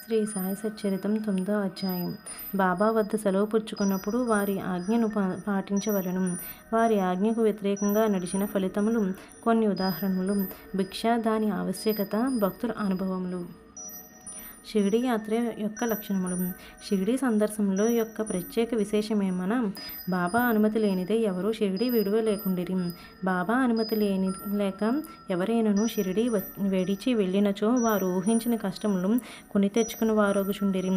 శ్రీ సాయి సచ్చరితం 9వ అధ్యాయం. బాబా వద్ద సెలవు పుచ్చుకున్నప్పుడు వారి ఆజ్ఞను పాటించవలెను. వారి ఆజ్ఞకు వ్యతిరేకంగా నడిచిన ఫలితములు. కొన్ని ఉదాహరణలు. భిక్ష, దాని ఆవశ్యకత, భక్తుల అనుభవములు. షిరిడీ యాత్ర యొక్క లక్షణములు. షిరిడీ సందర్శనలో యొక్క ప్రత్యేక విశేషమేమన బాబా అనుమతి లేనిదే ఎవరూ షిరిడీ విడువలేకుండిరి. బాబా అనుమతి లేక ఎవరైనను షిరిడీ వెడిచి వెళ్ళినచో వారు ఊహించిన కష్టములు కొని తెచ్చుకుని వారొగుచుండిరి.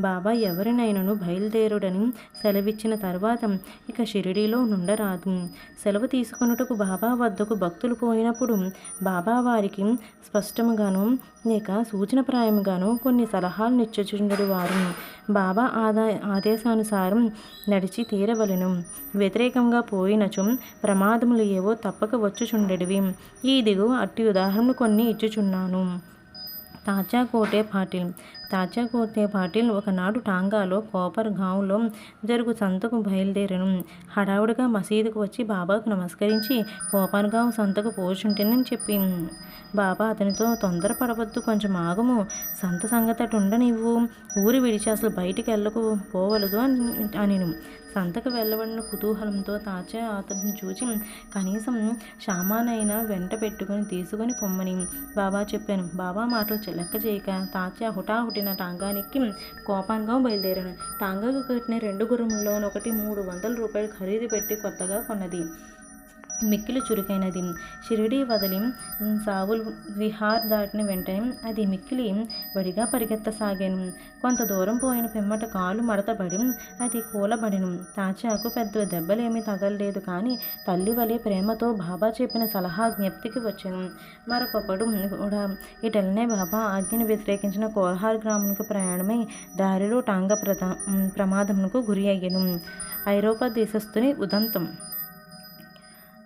బాబా ఎవరినైనను బయలుదేరుడని సెలవిచ్చిన తర్వాత ఇక షిరిడీలో నుండరాదు. సెలవు తీసుకొనుటకు బాబా వద్దకు భక్తులు పోయినప్పుడు బాబా వారికి స్పష్టముగాను లేక సూచనప్రాయముగాను కొన్ని సలహాలు నిచ్చుచుండెడు వారు. బాబా ఆదేశానుసారం నడిచి తీరవలెను. వ్యతిరేకంగా పోయినచో ప్రమాదములు ఏవో తప్పక వచ్చుచుండెడివి. ఈ దిగు అట్టి ఉదాహరణలు కొన్ని ఇచ్చుచున్నాను. తాజా కోటే పాటిల్. తాజా కోటే పాటిల్ ఒకనాడు టాంగాలో కోపర్ గాంలో జరుగు సంతకు బయలుదేరను. హడావుడిగా మసీదుకు వచ్చి బాబాకు నమస్కరించి కోపర్ గాం సంతకు పోచుంటేనని చెప్పి బాబా అతనితో తొందర పడవద్దు, కొంచెం ఆగము, సంత సంగతి అటు ఉండనివ్వు, ఊరి విడిచి అసలు బయటికి పోవలదు అనిను. సంతకు వెళ్ళవడిన కుతూహలంతో తాచా అతడిని చూచి కనీసం సామానైనా వెంట పెట్టుకుని తీసుకొని పొమ్మని బాబా చెప్పాను. బాబా మాటలు లెక్క చేయక తాచా హుటాహుటిన టాంగానికి కోపాన్గా బయలుదేరాను. టాంగాకు కట్టిన 2 గుర్రములలో ఒకటి 300 రూపాయలు ఖరీదు పెట్టి కొత్తగా కొన్నది. మిక్కిలి చురుకైనది. షిరిడీ వదిలి సావుల్ విహార్ దాటిన వెంటనే అది మిక్కిలి వడిగా పరిగెత్తసాగాను. కొంత దూరం పోయిన పిమ్మట కాలు మడతబడి అది కూలబడిను. తాచాకు పెద్ద దెబ్బలేమీ తగలలేదు, కానీ తల్లి వలె ప్రేమతో బాబా చెప్పిన సలహా జ్ఞప్తికి వచ్చాను. మరొకప్పుడు కూడా ఇటలనే బాబా ఆజ్ఞను వ్యతిరేకించిన కోల్హార్ గ్రామంకు ప్రయాణమై దారిలో టాంగా ప్రమాదమునకు గురి అయ్యను. ఐరోపా దేశస్థుని ఉదంతం.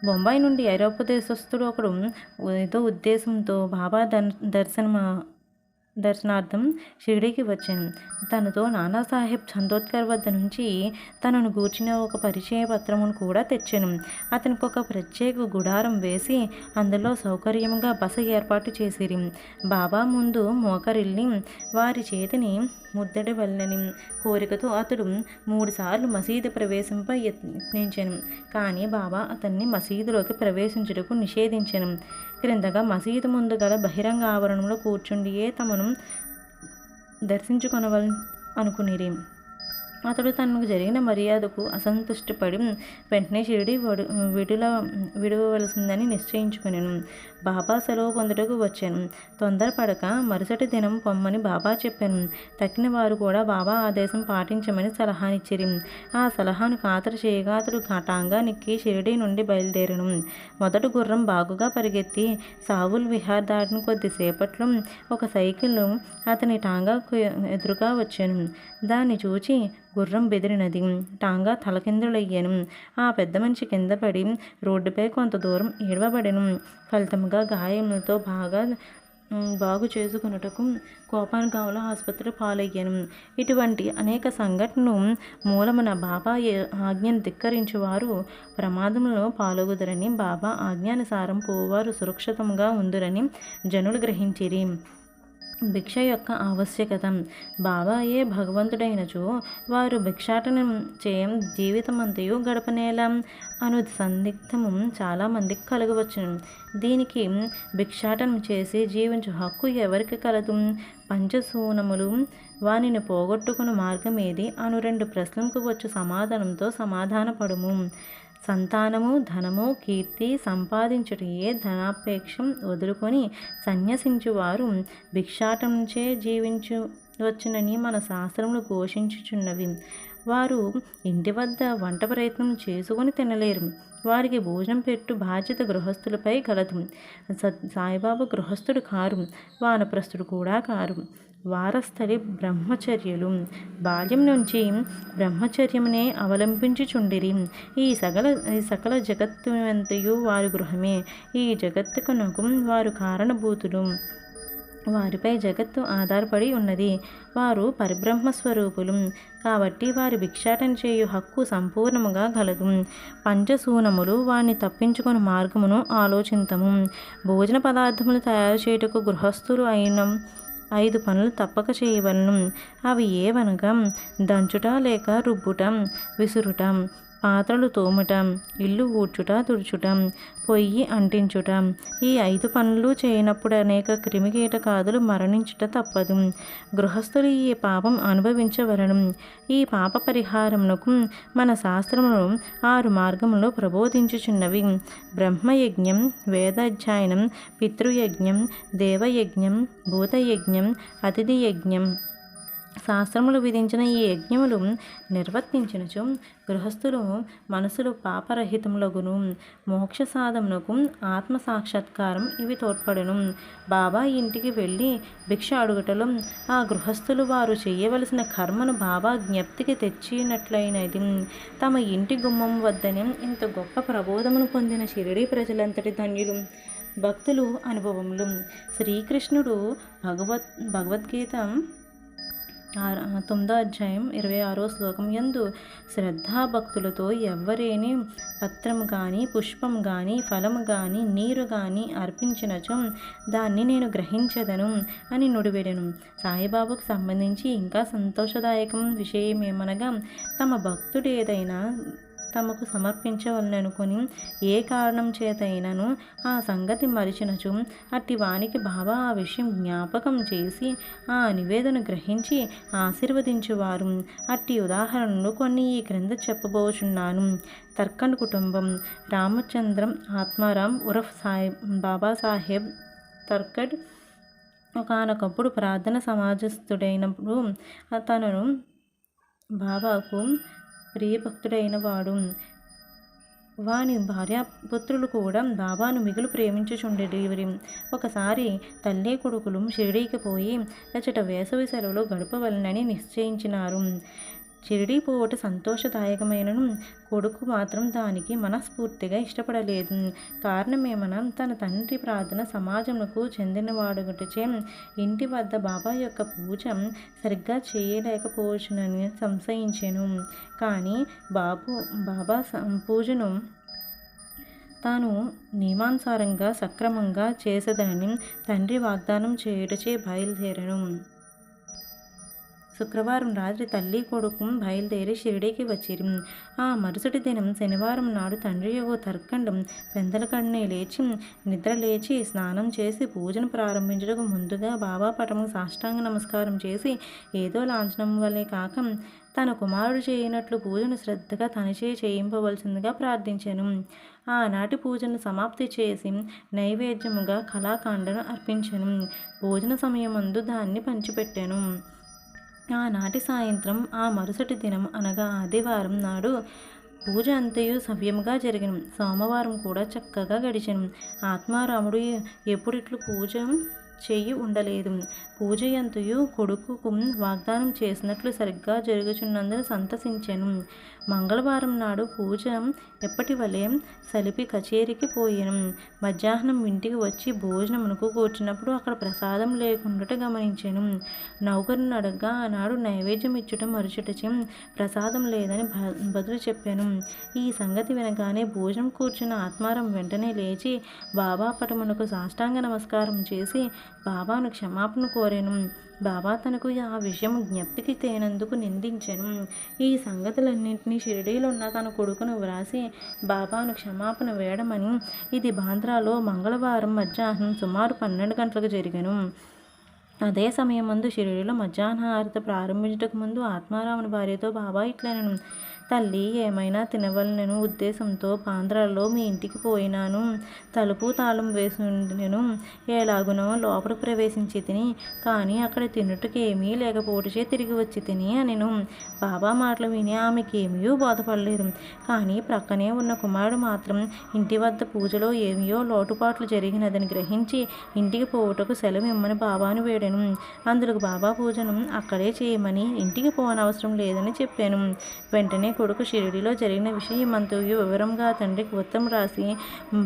బొంబాయి నుండి ఐరోపా దేశస్థుడు ఒకడు ఏదో ఉద్దేశంతో బాబా దర్శనార్థం షిరిడీకి వచ్చాను. తనతో నానాసాహెబ్ చందోద్కర్ వద్ద నుంచి తనను గూర్చిన ఒక పరిచయ పత్రమును కూడా తెచ్చాను. అతనికి ఒక ప్రత్యేక గుడారం వేసి అందులో సౌకర్యముగా బస ఏర్పాటు చేసిరి. బాబా ముందు మోకరిల్లి వారి చేతిని ముద్దడి వల్లని కోరికతో అతడు 3 సార్లు మసీదు ప్రవేశంపై యత్నించాను. కానీ బాబా అతన్ని మసీదులోకి ప్రవేశించుటకు నిషేధించాను. క్రిందగా మసీదు ముందు గల బహిరంగ ఆవరణంలో కూర్చుండియే తమను దర్శించుకొనవలని అనుకునిరి. అతడు తనకు జరిగిన మర్యాదకు అసంతుష్టిపడి వెంటనే షిరిడీ విడవలసిందని నిశ్చయించుకున్నాను. బాబా సెలవు పొందుటకు వచ్చాను. తొందరపడక మరుసటి దినం పొమ్మని బాబా చెప్పాను. తక్కిన వారు కూడా బాబా ఆదేశం పాటించమని సలహానిచ్చిరి. ఆ సలహాను ఖాతరు చేయగా అతడు టాంగా నిక్కి షిరిడీ నుండి బయలుదేరను. మొదటి గుర్రం బాగుగా పరిగెత్తి సావుల్ విహార్ దాటిన కొద్దిసేపట్లో ఒక సైకిల్ అతని టాంగాకు ఎదురుగా వచ్చాను. దాన్ని చూచి గుర్రం బెదిరినది. టాంగా తలకిందులయ్యాను. ఆ పెద్ద మనిషి కింద పడి రోడ్డుపై కొంత దూరం ఈడవబడెను. ఫలితముగా గాయములతో బాగు చేసుకున్నటకు కోపాన్గాంలో ఆసుపత్రి పాలయ్యాను. ఇటువంటి అనేక సంఘటనలు మూలమున బాబా ఆజ్ఞను ధిక్కరించువారు ప్రమాదంలో పాల్గొదరని, బాబా ఆజ్ఞానుసారం పోవారు సురక్షితంగా ఉందురని జనులు గ్రహించిరి. భిక్ష యొక్క ఆవశ్యకత. బాబాయే భగవంతుడైనచో వారు భిక్షాటనం చేయం జీవితమంతయు గడపనేలా అను సందిగ్ధము చాలామందికి కలగవచ్చును. దీనికి భిక్షాటనం చేసి జీవించు హక్కు ఎవరికి కలదు? పంచశూనములు వానిని పోగొట్టుకుని మార్గమేది అను 2 ప్రశ్నలకు వచ్చు సమాధానంతో సమాధానపడుము. సంతానము, ధనము, కీర్తి సంపాదించుటయే ధనాపేక్షం వదులుకొని సన్యసించువారు భిక్షాటంచే జీవించవచ్చునని మన శాస్త్రములు ఘోషించుచున్నవి. వారు ఇంటి వద్ద వంట ప్రయత్నం చేసుకొని తినలేరు. వారికి భోజనం పెట్టు బాధ్యత గృహస్థులపై కలదు. సాయిబాబా గృహస్థుడు కారు, వానప్రస్థుడు కూడా కారు. వారస్థలి బ్రహ్మచర్యలు. బాల్యం నుంచి బ్రహ్మచర్యమునే అవలంబించుచుండిరి. ఈ సకల జగత్తువంతయు వారి గృహమే. ఈ జగత్తుకునకు వారు కారణభూతులు. వారిపై జగత్తు ఆధారపడి ఉన్నది. వారు పరిబ్రహ్మస్వరూపులు కాబట్టి వారి భిక్షాటన చేయు హక్కు సంపూర్ణముగా కలదు. పంచశూనములు వారిని తప్పించుకుని మార్గమును ఆలోచింతము. భోజన పదార్థములు తయారు చేయుటకు గృహస్థులు అయిన 5 పనులు తప్పక చేయవలను. అవి ఏవనగా దంచుట లేక రుబ్బుట, విసురుట, పాత్రలు తోముట, ఇల్లు ఊడ్చుట తుడుచుట, పొయ్యి అంటించుట. ఈ 5 పనులు చేయనప్పుడు అనేక క్రిమికీటకాదులు మరణించుట తప్పదు. గృహస్థులు ఈ పాపం అనుభవించవలను. ఈ పాప పరిహారమునకు మన శాస్త్రములు 6 మార్గములు ప్రబోధించుచున్నవి. బ్రహ్మయజ్ఞం, వేదాధ్యయనం, పితృయజ్ఞం, దేవయజ్ఞం, భూతయజ్ఞం, అతిథి యజ్ఞం. శాస్త్రములు విధించిన ఈ యజ్ఞములు నిర్వర్తించినచో గృహస్థులు మనసులు పాపరహితములగును. మోక్ష సాధమునకు ఆత్మ సాక్షాత్కారం ఇవి తోడ్పడును. బాబా ఇంటికి వెళ్ళి భిక్ష అడుగుటలో ఆ గృహస్థులు వారు చేయవలసిన కర్మను బాబా జ్ఞప్తికి తెచ్చినట్లయినది. తమ ఇంటి గుమ్మం వద్దనే ఇంత గొప్ప ప్రబోధమును పొందిన షిరిడీ ప్రజలంతటి ధన్యులు. భక్తులు అనుభవములు. శ్రీకృష్ణుడు భగవద్గీత 9వ అధ్యాయం 26వ శ్లోకం యందు శ్రద్ధాభక్తులతో ఎవ్వరేని పత్రము గాని, పుష్పం గాని, ఫలము గాని, నీరు గాని అర్పించినచో దాన్ని నేను గ్రహించదను అని నుడివెడెను. సాయిబాబాకు సంబంధించి ఇంకా సంతోషదాయకం విషయమేమనగా తమ భక్తుడేదైనా తమకు సమర్పించవలననుకొని ఏ కారణం చేతైనను ఆ సంగతి మరిచినచో అట్టి వానికి బాబా ఆ విషయం జ్ఞాపకం చేసి ఆ నివేదన గ్రహించి ఆశీర్వదించువారు. అట్టి ఉదాహరణలు కొన్ని ఈ క్రింద చెప్పబోచున్నాను. తర్కన్ కుటుంబం. రామచంద్రం ఆత్మారాం ఉరఫ్ బాబాసాహెబ్ తర్కడ్ ఒకానొకప్పుడు ప్రార్థన సమాజస్థుడైనప్పుడు తనను బాబాకు ప్రియభక్తుడైన వాడు. వాని భార్యాపుత్రులు కూడా బాబాను మిగులు ప్రేమించుచుండేవారు. ఒకసారి తల్లి కొడుకులు షిరిడీకి పోయి అచట వేసవి సెలవులు గడపవలనని నిశ్చయించినారు. షిరిడీ పోవట సంతోషదాయకమైనను కొడుకు మాత్రం దానికి మనస్ఫూర్తిగా ఇష్టపడలేదు. కారణమేమన తన తండ్రి ప్రార్థన సమాజమునకు చెందినవాడుగటచే ఇంటి వద్ద బాబా యొక్క పూజ సరిగ్గా చేయలేకపోవచ్చునని సంశయించెను. కానీ బాబా పూజను తాను నియమానుసారంగా సక్రమంగా చేసేదనని తండ్రి వాగ్దానం చేయుటచే బయలుదేరెను. శుక్రవారం రాత్రి తల్లి కొడుకు బయలుదేరి షిరిడీకి వచ్చిరి. ఆ మరుసటి దినం శనివారం నాడు తండ్రి యొక్క తర్కండం పెందలకడనే లేచి నిద్రలేచి స్నానం చేసి పూజను ప్రారంభించడానికి ముందుగా బాబా పటము సాష్టాంగ నమస్కారం చేసి ఏదో లాంఛనం వల్లే కాక తన కుమారుడు చేయనట్లు పూజను శ్రద్ధగా తనచే చేయింపవలసిందిగా ప్రార్థించాను. ఆనాటి పూజను సమాప్తి చేసి నైవేద్యముగా కళాకాండను అర్పించాను. భోజన సమయమందు దాన్ని పంచిపెట్టాను. ఆనాటి సాయంత్రం ఆ మరుసటి దినం అనగా ఆదివారం నాడు పూజ అంతయు సవ్యముగా జరిగిన. సోమవారం కూడా చక్కగా గడిచెను. ఆత్మారాముడు ఎప్పుడిట్లు పూజ చెయ్యి ఉండలేదు. పూజ అంతయు కొడుకుకు వాగ్దానం చేసినట్లు సరిగ్గా జరుగుచున్నందున సంతసించెను. మంగళవారం నాడు పూజ ఎప్పటి వలె సలిపి కచేరికి పోయాను. మధ్యాహ్నం ఇంటికి వచ్చి భోజనమునకు కూర్చున్నప్పుడు అక్కడ ప్రసాదం లేకుండా గమనించాను. నౌకరుని అడగగా ఆనాడు నైవేద్యం ఇచ్చుట మరుచుటచే ప్రసాదం లేదని బదులు చెప్పాను. ఈ సంగతి వినగానే భోజనం కూర్చున్న ఆత్మారం వెంటనే లేచి బాబా పటమునకు సాష్టాంగ నమస్కారం చేసి బాబాను క్షమాపణ కోరాను. బాబా తనకు ఆ విషయం జ్ఞప్తికి తేనందుకు నిందించాను. ఈ సంగతులన్నింటినీ షిరిడీలో ఉన్న తన కొడుకును వ్రాసి బాబాను క్షమాపణ వేయడమని. ఇది బాంద్రాలో మంగళవారం మధ్యాహ్నం సుమారు 12 గంటలకు జరిగాను. అదే సమయమందు షిరిడీలో మధ్యాహ్న హారతి ప్రారంభించటకు ముందు ఆత్మారాముని భార్యతో బాబా ఇట్లనెను. తల్లి ఏమైనా తినవలనను ఉద్దేశంతో బాంద్రాలో మీ ఇంటికి పోయినాను. తలుపు తాళం వేసి నేను ఎలాగునో లోపల ప్రవేశించి తిని కానీ అక్కడ తినుటకు ఏమీ లేకపోవటచే తిరిగి వచ్చి తిని అనెను. బాబా మాటలు విని ఆమెకేమీ బోధపడలేదు. కానీ ప్రక్కనే ఉన్న కుమారుడు మాత్రం ఇంటి వద్ద పూజలో ఏమియో లోటుపాట్లు జరిగినదని గ్రహించి ఇంటికి పోవుటకు సెలవు ఇమ్మని బాబాను వేడాను. అందుకు బాబా పూజను అక్కడే చేయమని ఇంటికి పోనవసరం లేదని చెప్పాను. వెంటనే కొడుకు షిరిడీలో జరిగిన విషయమంతయు వివరంగా తండ్రికి ఉత్తరం రాసి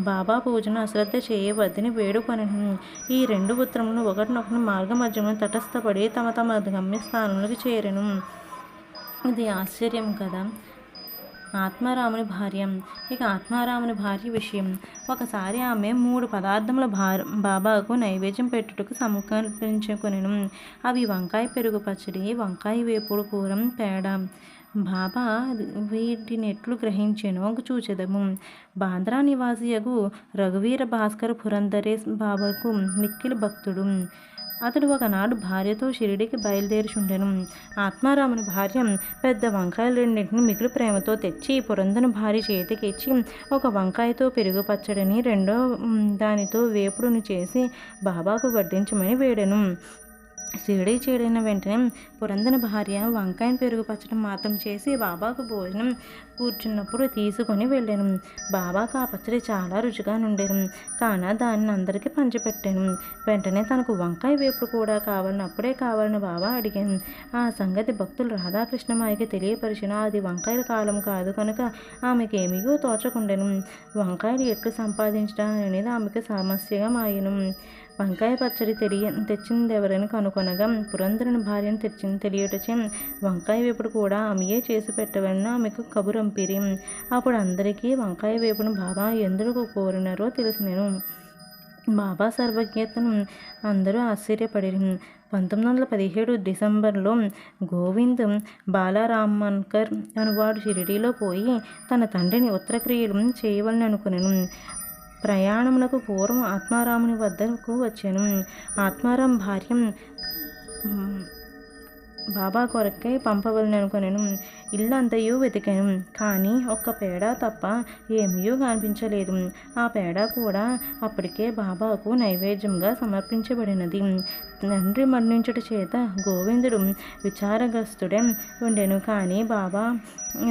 బాబా పూజను అశ్రద్ధ చేయవద్దని వేడుకొనెను. ఈ 2 ఉత్తరములు ఒకటినొకటి మార్గమధ్యమున తటస్థపడి తమ తమ గమ్యస్థానములకు చేరెను. ఇది ఆశ్చర్యం కదా. ఆత్మారాముని భార్య. ఇక ఆత్మారాముని భార్య విషయం. ఒకసారి ఆమె 3 పదార్థముల బాబాకు నైవేద్యం పెట్టుటకు సంకల్పించుకొనెను. అవి వంకాయ పెరుగు పచ్చడి, వంకాయ వేపుడు కూర, పేడ. బాబా వీటినెట్లు గ్రహించెనో చూచెదము. బాంద్రా నివాసియగు రఘువీర భాస్కర పురందరేశ్ బాబాకు మిక్కిలి భక్తుడు. అతడు ఒకనాడు భార్యతో షిరిడీకి బయలుదేరుచుండెను. ఆత్మారాముని భార్య పెద్ద వంకాయలు రెండింటిని మిగులు ప్రేమతో తెచ్చి పురందరుని భార్య చేతికిచ్చి, ఒక వంకాయతో పెరుగు పచ్చడిని, రెండో దానితో వేపుడును చేసి బాబాకు వడ్డించమని వేడెను. షిరిడీ చేరిన వెంటనే పురందరుని భార్య వంకాయ పెరుగు పచ్చడి మాత్రం చేసి బాబాకు భోజనం కూర్చున్నప్పుడు తీసుకొని వెళ్ళాను. బాబాకు ఆ పచ్చడి చాలా రుచిగా నుండెను. కాన దాన్ని అందరికీ పంచిపెట్టాను. వెంటనే తనకు వంకాయ వేపుడు కూడా అప్పుడే కావాలని బాబా అడిగాను. ఆ సంగతి భక్తులు రాధాకృష్ణమాయకి తెలియపరిచిన. అది వంకాయల కాలం కాదు కనుక ఆమెకేమీ తోచకుండెను. వంకాయలు ఎట్లు సంపాదించడం అనేది ఆమెకు సమస్యగా మాయను. వంకాయ పచ్చడి తెచ్చిందెవరని కనుకొనగా పురందరుని భార్యను తెలియటచే వంకాయ వేపుడు కూడా ఆమెయే చేసి పెట్టవని ఆమెకు కబురంపిరి. అప్పుడు అందరికీ వంకాయ వేపుడు బాబా ఎందుకు కోరినారో తెలిసినను. బాబా సర్వజ్ఞతను అందరూ ఆశ్చర్యపడిరి. 1917 డిసెంబర్లో గోవింద్ బాలరామన్కర్ అనువాడు షిరిడీలో పోయి తన తండ్రిని ఉత్తరక్రియలు చేయవలని అనుకునేను. ప్రయాణమునకు పూర్వం ఆత్మారాముని వద్దకు వచ్చాను. ఆత్మారాం భార్య బాబా కొరకై పంపవలని అనుకునేను. ఇల్లంతయు వెతికాను, కానీ ఒక్క పేడ తప్ప ఏమీ కనిపించలేదు. ఆ పేడ కూడా అప్పటికే బాబాకు నైవేద్యంగా సమర్పించబడినది. తండ్రి మరణించుట చేత గోవిందుడు విచారగ్రస్తుడే ఉండెను. కానీ బాబా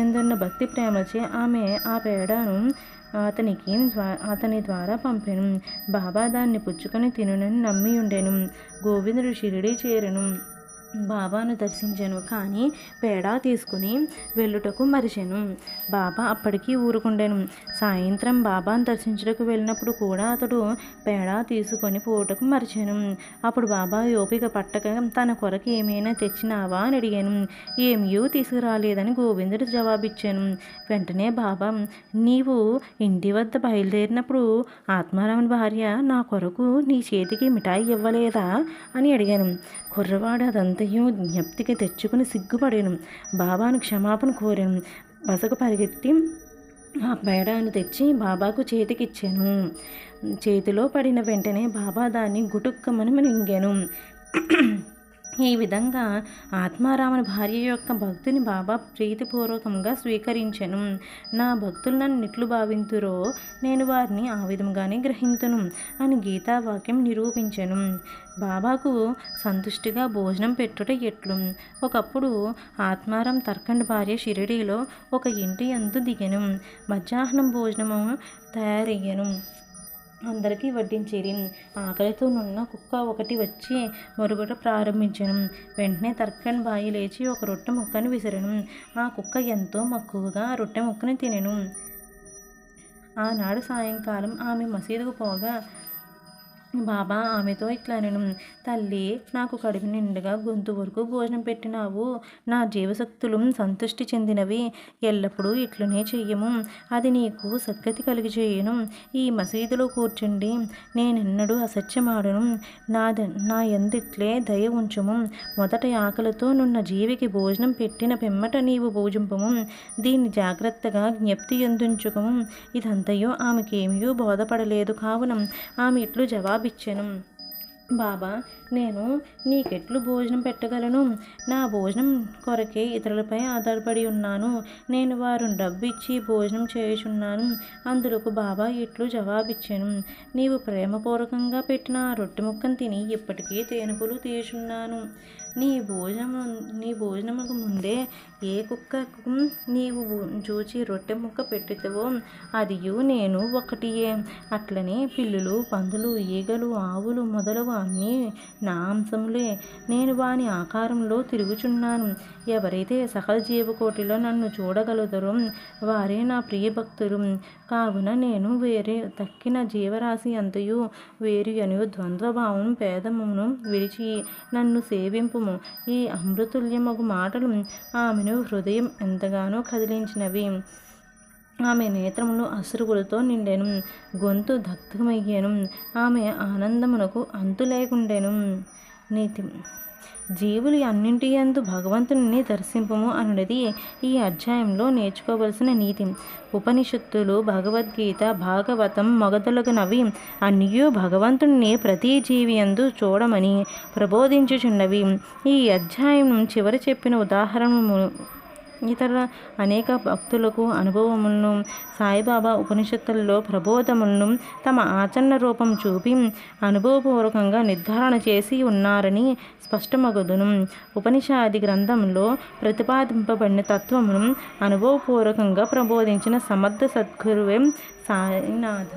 ఎందున్న భక్తి ప్రేమచే ఆమె ఆ పేడను అతని ద్వారా పంపాను. బాబా దాన్ని పుచ్చుకొని తినునని నమ్మి ఉండెను. గోవిందుడు షిరిడీ చేరెను. బాబాను దర్శించాను, కానీ పేడ తీసుకుని వెళ్ళుటకు మరిచాను. బాబా అప్పటికీ ఊరుకుండెను. సాయంత్రం బాబాను దర్శించుటకు వెళ్ళినప్పుడు కూడా అతడు పేడ తీసుకొని పోవటకు మరిచాను. అప్పుడు బాబా ఓపిక పట్టక తన కొరకు ఏమైనా తెచ్చినావా అని అడిగాను. ఏమీ తీసుకురాలేదని గోవిందుడు జవాబిచ్చాను. వెంటనే బాబా, నీవు ఇంటి వద్ద బయలుదేరినప్పుడు ఆత్మారాముని భార్య నా కొరకు నీ చేతికి మిఠాయి ఇవ్వలేదా అని అడిగాను. కుర్రవాడు అదంతయు జ్ఞప్తికి తెచ్చుకుని సిగ్గుపడాను. బాబాను క్షమాపణ కోరాను. బసకు పరిగెత్తి ఆ పేడను తెచ్చి బాబాకు చేతికిచ్చాను. చేతిలో పడిన వెంటనే బాబా దాన్ని గుటుక్కమని మింగాను. ఈ విధంగా ఆత్మారాముని భార్య యొక్క భక్తిని బాబా ప్రీతిపూర్వకంగా స్వీకరించెను. నా భక్తులు నన్ను ఎట్లు భావింతురో నేను వారిని ఆ విధంగానే గ్రహింతును అని గీతావాక్యం నిరూపించెను. బాబాకు సంతుష్టిగా భోజనం పెట్టుట ఎట్లు. ఒకప్పుడు ఆత్మారాం తర్కండ్ భార్య షిరిడీలో ఒక ఇంటి యందు దిగెను. మధ్యాహ్నం భోజనము తయారయ్యను. అందరికీ వడ్డించేది. ఆకలితో నున్న కుక్క ఒకటి వచ్చి మొరుగుట ప్రారంభించెను. వెంటనే తర్కన్ బాయి లేచి ఒక రొట్టె ముక్కను విసిరెను. ఆ కుక్క ఎంతో మక్కువగా ఆ రొట్టె ముక్కను తినెను. ఆనాడు సాయంకాలం ఆమె మసీదుకు పోగా బాబా ఆమెతో ఇట్లా నేను, తల్లి, నాకు కడుపు నిండుగా గొంతు వరకు భోజనం పెట్టినావు. నా జీవశక్తులు సంతృష్టి చెందినవి. ఎల్లప్పుడూ ఇట్లనే చెయ్యము. అది నీకు సద్గతి కలిగి చేయను. ఈ మసీదులో కూర్చుండి నేనెన్నడూ అసత్యమాడను. నా ఎందిట్లే దయ ఉంచుము. మొదట ఆకలితో నున్న జీవికి భోజనం పెట్టిన పిమ్మట నీవు భోజింపము. దీన్ని జాగ్రత్తగా జ్ఞప్తి ఎందుంచుకము. ఇదంతయో ఆమెకేమీ బోధపడలేదు. కావున ఆమె ఇట్లు జవాబిచ్చెను. బాబా, నేను నీకెట్లు భోజనం పెట్టగలను? నా భోజనం కొరకే ఇతరులపై ఆధారపడి ఉన్నాను. నేను వారు డబ్బు ఇచ్చి భోజనం చేయుచున్నాను. అందులకు బాబా ఇట్లు జవాబిచ్చాను. నీవు ప్రేమపూర్వకంగా పెట్టిన ఆ రొట్టె ముక్కను తిని ఇప్పటికీ తేనుపులు తీయుచున్నాను. నీ భోజనముకు ముందే ఏ కుక్కకు నీవు చూచి రొట్టె ముక్క పెట్టితవో అదియు నేను ఒకటియే. అట్లనే పిల్లులు, పందులు, ఈగలు, ఆవులు మొదలగు అన్నీ నా అంశములే. నేను వాని ఆకారంలో తిరుగుచున్నాను. ఎవరైతే సకల జీవకోటిలో నన్ను చూడగలుగుతారో వారే నా ప్రియ భక్తులు. కావున నేను వేరే తక్కిన జీవరాశి అంతయు వేరు అను ద్వంద్వభావం భేదమును విడిచి నన్ను సేవింపుము. ఈ అమృతుల్యమగు మాటలు ఆమెను హృదయం ఎంతగానో కదిలించినవి. ఆమె నేత్రములు అశ్రువులతో నిండెను, గొంతు దగ్ధమయ్యెను, ఆమె ఆనందమునకు అంతు లేకుండెను. నీతి: జీవులు అన్నింటి యందు భగవంతుని దర్శింపము అనున్నది ఈ అధ్యాయంలో నేర్చుకోవలసిన నీతి. ఉపనిషత్తులు, భగవద్గీత, భాగవతం మొదలగునవి అన్నియూ భగవంతుని ప్రతి జీవి యందు చూడమని ప్రబోధించుచున్నవి. ఈ అధ్యాయం చివర చెప్పిన ఉదాహరణము ఇతర అనేక భక్తులకు అనుభవములను, సాయిబాబా ఉపనిషత్తులలో ప్రబోధములను తమ ఆచరణ రూపం చూపి అనుభవపూర్వకంగా నిర్ధారణ చేసి ఉన్నారని స్పష్టమగుదును. ఉపనిషాది గ్రంథంలో ప్రతిపాదింపబడిన తత్వమును అనుభవపూర్వకంగా ప్రబోధించిన సమర్థ సద్గురువే సాయినాథ.